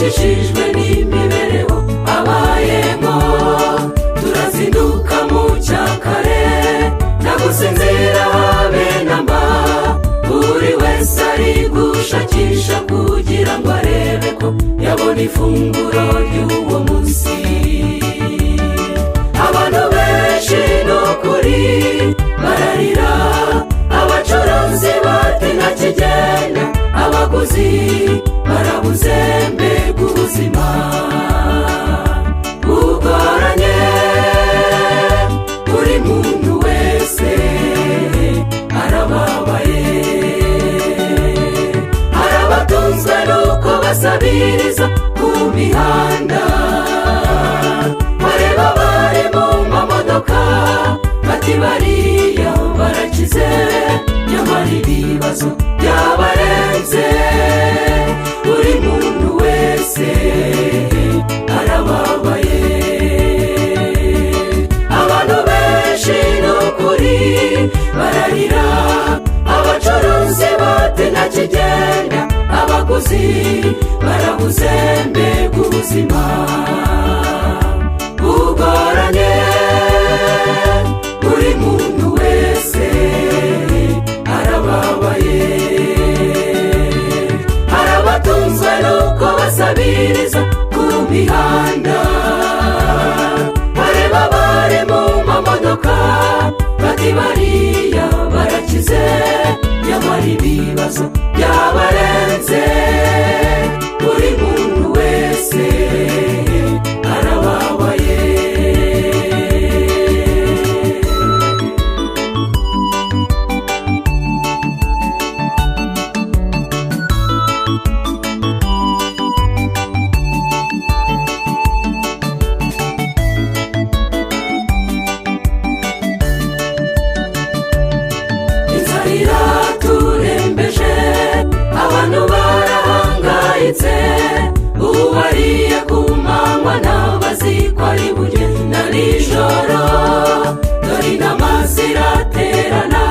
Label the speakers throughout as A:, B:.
A: tubashishijwe n'imibereho abayemo. Turazinduka mu cyakare nta gusinzira habe namba, buri wese ari gushakisha kugira ngo arebe ko yabona ifunguro ry'uwo munsi. Abantu benshi n'ukuri bararira, abacuruzi bati nta kigenda, abaguzi barabuze mbega ubuzima bugoranye. Buri muntu wese arababaye, hari abatunzwe nuko basabiriza ku mihanda, bareba bari mu mamodoka bati bariya barakize, nyamara ibibazo byabarenze. Buri muntu wese arababaye, abantu benshi n'ukuri bararira, abacuruzi bati nta kigenda, abaguzi barabuze mbega ubuzima bugoranye. Buri muntu wese arababaye, hari abatunzwe nuko basabiriza ku mihanda, bareba bari mu mamodoka bati bariya barakize, nyamara ibibazo byabarenze. Buri muntu wese arababaye. Iraturembeje, abantu barahangayitse, uwariye ku manywa ntabazi ko ari burye na nijoro. Dore inama ziraterana,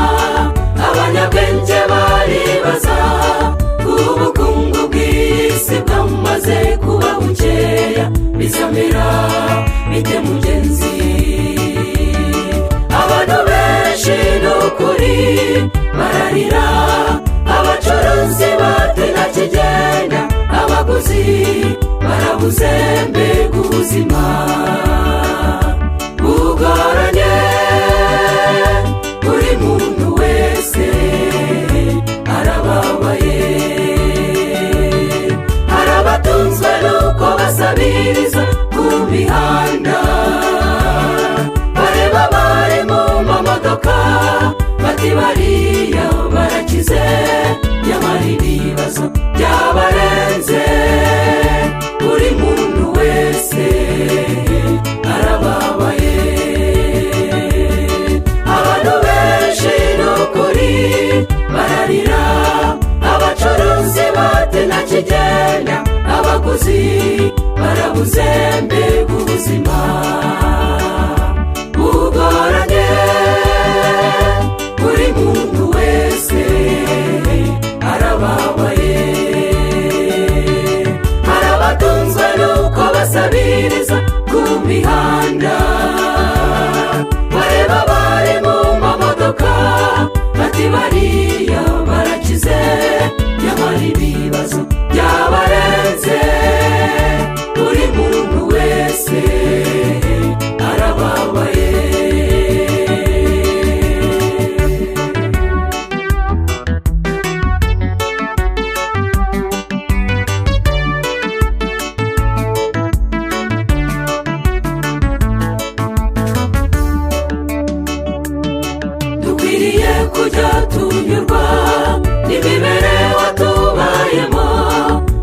A: abanyabwenge baribaza, ubukungu bw'isi bwamaze kuba bukeya, bizamera bite mugenzi? Abantu benshi n'ukuri bararira, abacuruzi bati nta kigenda, abaguzi barabuze mbega ubuzima bugoranye. Buri muntu wese arababaye, hari abatunzwe nuko basabiriza ku mihanda, bareba bari mu mamodoka bati bariya barakize, nyamara ibibazo byabarenze. Buri muntu wese arababaye, abantu benshi n'ukuri bararira, abacuruzi bati nta kigenda, abaguzi barabuze mbega ubuzima bugoranye. Buri muntu wese arababaye, hari abatunzwe nuko basabiriza ku mihanda, bareba bari mu mamodoka bati bariya barakize, nyamara ibibazo byabarenze. Buri muntu wese arababaye. Dukwiriye kujya tunyurwa n'imibereho tubayemo,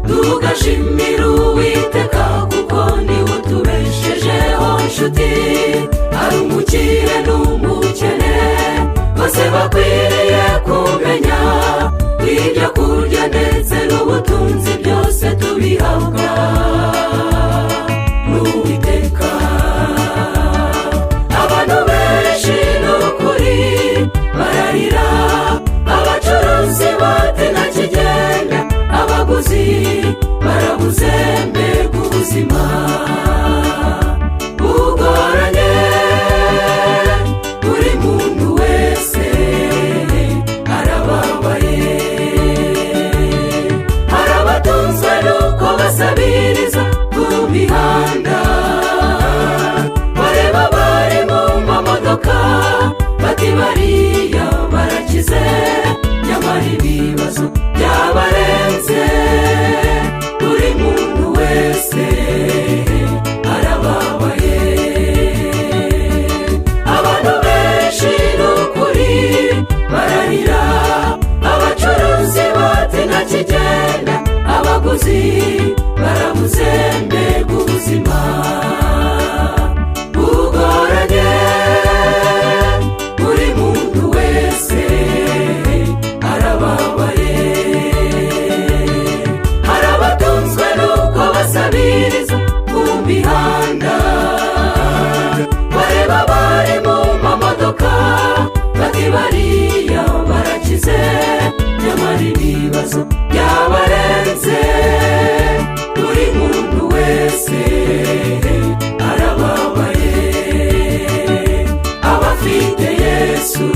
A: tugashimira Uwiteka kuko niwe utubeshejeho nshuti. Hari umukire n'umukene, bose bakwiriye kumenya ibyo kurya ndetse n'ubutunzi byose tubihabwa n'Uwiteka. Abantu benshi n'ukuri bararira, abacuruzi bati nta kigenda, abaguzi barabuze mbega umusozi barabuze mbega ubuzima bugoranye buri muntu wese arababaye hari abatunzwe n'uko basabiriza ku mihanda bareba bari mu mamodoka bati bariya barakize nyamara ibibazo byabarenze buri muntu wese arababaye abafite Yesu